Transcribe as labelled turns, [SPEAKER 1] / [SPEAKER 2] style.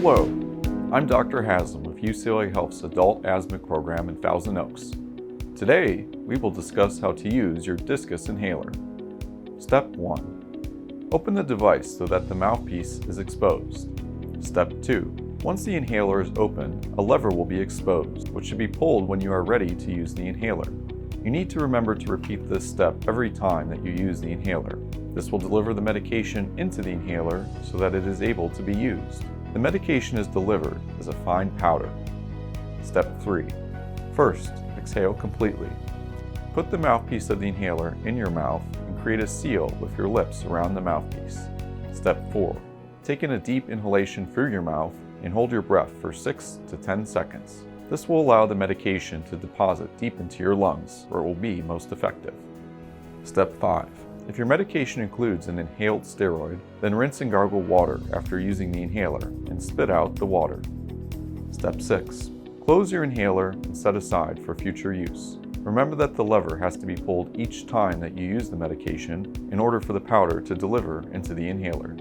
[SPEAKER 1] Hello, I'm Dr. Haslam of UCLA Health's Adult Asthma Program in Thousand Oaks. Today, we will discuss how to use your diskus inhaler. Step 1. Open the device so that the mouthpiece is exposed. Step 2. Once the inhaler is open, a lever will be exposed, which should be pulled when you are ready to use the inhaler. You need to remember to repeat this step every time that you use the inhaler. This will deliver the medication into the inhaler so that it is able to be used. The medication is delivered as a fine powder. Step 3. First, exhale completely. Put the mouthpiece of the inhaler in your mouth and create a seal with your lips around the mouthpiece. Step 4. Take in a deep inhalation through your mouth and hold your breath for 6 to 10 seconds. This will allow the medication to deposit deep into your lungs, where it will be most effective. Step 5. If your medication includes an inhaled steroid, then rinse and gargle water after using the inhaler and spit out the water. Step 6. Close your inhaler and set aside for future use. Remember that the lever has to be pulled each time that you use the medication in order for the powder to deliver into the inhaler.